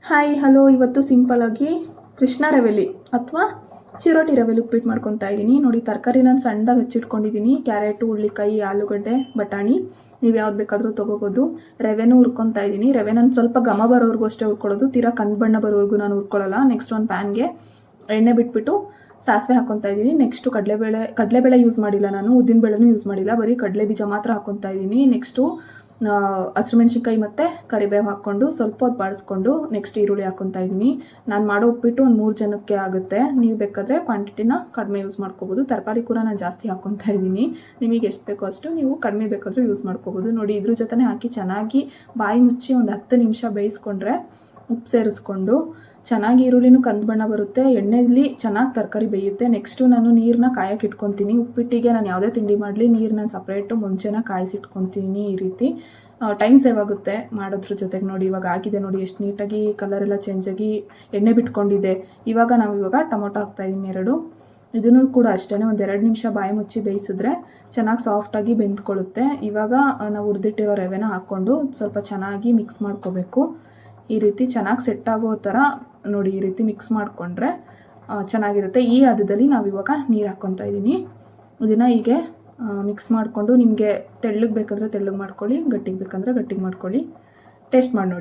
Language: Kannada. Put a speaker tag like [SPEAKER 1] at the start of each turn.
[SPEAKER 1] ಹಾಯ್ ಹಲೋ, ಇವತ್ತು ಸಿಂಪಲ್ಲಾಗಿ ಕೃಷ್ಣ ರವೆಲಿ ಅಥವಾ ಚಿರೋಟಿ ರವೆಲಿ ಉಪ್ಪಿಟ್ಟು ಮಾಡ್ಕೊತಾ ಇದ್ದೀನಿ. ನೋಡಿ, ತರಕಾರಿ ನಾನು ಸಣ್ಣದಾಗಿ ಹಚ್ಚಿಟ್ಕೊಂಡಿದ್ದೀನಿ. ಕ್ಯಾರೆಟು, ಹುಳ್ಳಿಕಾಯಿ, ಆಲೂಗಡ್ಡೆ, ಬಟಾಣಿ, ನೀವು ಯಾವ್ದು ಬೇಕಾದರೂ ತೊಗೋಬೋದು. ರವೆನೂ ಹುರ್ಕೊತಾ ಇದ್ದೀನಿ. ರವೆ ನಾನು ಸ್ವಲ್ಪ ಘಮ ಬರೋವರೆಗೂ ಅಷ್ಟೇ ಹುರ್ಕೊಳ್ಳೋದು, ತೀರಾ ಕಂದು ಬಣ್ಣ ಬರೋವರೆಗೂ ನಾನು ಹುರ್ಕೊಳ್ಳಲ್ಲ. ನೆಕ್ಸ್ಟ್ ಒಂದು ಪ್ಯಾನ್ಗೆ ಎಣ್ಣೆ ಬಿಟ್ಬಿಟ್ಟು ಸಾಸಿವೆ ಹಾಕ್ಕೊತಾ ಇದ್ದೀನಿ. ನೆಕ್ಸ್ಟು ಕಡಲೆಬೇಳೆ ಯೂಸ್ ಮಾಡಿಲ್ಲ, ನಾನು ಉದ್ದಿನಬೇಳೆನೂ ಯೂಸ್ ಮಾಡಿಲ್ಲ, ಬರೀ ಕಡಲೆ ಬೀಜ ಮಾತ್ರ ಹಾಕ್ಕೊತಾ ಇದ್ದೀನಿ. ನೆಕ್ಸ್ಟು ಹಸಿಮೆಣ್ಸಿನ್ಕಾಯಿ ಮತ್ತು ಕರಿಬೇವು ಹಾಕ್ಕೊಂಡು ಸ್ವಲ್ಪ ಹೊತ್ತು ಬಾಡಿಸ್ಕೊಂಡು ನೆಕ್ಸ್ಟ್ ಈರುಳ್ಳಿ ಹಾಕ್ಕೊತಾ ಇದ್ದೀನಿ. ನಾನು ಮಾಡೋ ಉಪ್ಪಿಟ್ಟು ಒಂದು 3 ಜನಕ್ಕೆ ಆಗುತ್ತೆ. ನೀವು ಬೇಕಾದರೆ ಕ್ವಾಂಟಿಟಿನ ಕಡಿಮೆ ಯೂಸ್ ಮಾಡ್ಕೋಬೋದು. ತರಕಾರಿ ಕೂಡ ನಾನು ಜಾಸ್ತಿ ಹಾಕ್ಕೊತಾ ಇದ್ದೀನಿ. ನಿಮಗೆ ಎಷ್ಟು ಬೇಕೋ ಅಷ್ಟು ನೀವು ಕಡಿಮೆ ಬೇಕಾದರೂ ಯೂಸ್ ಮಾಡ್ಕೋಬೋದು. ನೋಡಿ, ಇದ್ರ ಜೊತೆ ಹಾಕಿ ಚೆನ್ನಾಗಿ ಬಾಯಿ ಮುಚ್ಚಿ ಒಂದು 10 ನಿಮಿಷ ಬೇಯಿಸ್ಕೊಂಡ್ರೆ, ಉಪ್ಪು ಸೇರಿಸ್ಕೊಂಡು ಚೆನ್ನಾಗಿ ಈರುಳ್ಳಿನೂ ಕಂದು ಬಣ್ಣ ಬರುತ್ತೆ, ಎಣ್ಣೆಯಲ್ಲಿ ಚೆನ್ನಾಗಿ ತರಕಾರಿ ಬೇಯುತ್ತೆ. ನೆಕ್ಸ್ಟು ನಾನು ನೀರನ್ನ ಕಾಯಕ್ಕೆ ಇಟ್ಕೊತೀನಿ. ಉಪ್ಪಿಟ್ಟಿಗೆ ನಾನು ಯಾವುದೇ ತಿಂಡಿ ಮಾಡಲಿ ನೀರನ್ನ ಸಪ್ರೇಟು ಮುಂಚೆನ ಕಾಯಿಸಿಟ್ಕೊತೀನಿ. ಈ ರೀತಿ ಟೈಮ್ ಸೇವ್ ಆಗುತ್ತೆ ಮಾಡೋದ್ರ ಜೊತೆಗೆ. ನೋಡಿ, ಇವಾಗ ಆಗಿದೆ ನೋಡಿ, ಎಷ್ಟು ನೀಟಾಗಿ ಕಲರೆಲ್ಲ ಚೇಂಜ್ ಆಗಿ ಎಣ್ಣೆ ಬಿಟ್ಕೊಂಡಿದೆ. ಇವಾಗ ಟೊಮೊಟೊ ಹಾಕ್ತಾಯಿದ್ದೀನಿ 2. ಇದನ್ನು ಕೂಡ ಅಷ್ಟೇ ಒಂದು 2 ನಿಮಿಷ ಬಾಯಿ ಮುಚ್ಚಿ ಬೇಯಿಸಿದ್ರೆ ಚೆನ್ನಾಗಿ ಸಾಫ್ಟಾಗಿ ಬೆಂದ್ಕೊಳ್ಳುತ್ತೆ. ಇವಾಗ ನಾವು ಹುರಿದಿಟ್ಟಿರೋ ರವೆನ ಹಾಕ್ಕೊಂಡು ಸ್ವಲ್ಪ ಚೆನ್ನಾಗಿ ಮಿಕ್ಸ್ ಮಾಡ್ಕೋಬೇಕು. ಈ ರೀತಿ ಚೆನ್ನಾಗಿ ಸೆಟ್ ಆಗೋ ಥರ ನೋಡಿ, ಈ ರೀತಿ ಮಿಕ್ಸ್ ಮಾಡಿಕೊಂಡ್ರೆ ಚೆನ್ನಾಗಿರುತ್ತೆ. ಈ ಹದದಲ್ಲಿ ನಾವಿವಾಗ ನೀರು ಹಾಕ್ಕೊತಾ ಇದ್ದೀನಿ. ಇದನ್ನು ಹೀಗೆ ಮಿಕ್ಸ್ ಮಾಡಿಕೊಂಡು, ನಿಮಗೆ ತೆಳ್ಳಗೆ ಬೇಕಾದರೆ ತೆಳ್ಳಗೆ ಮಾಡ್ಕೊಳ್ಳಿ, ಗಟ್ಟಿಗೆ ಬೇಕಂದರೆ ಗಟ್ಟಿಗೆ ಮಾಡ್ಕೊಳ್ಳಿ. ಟೇಸ್ಟ್ ಮಾಡಿ ನೋಡಿ.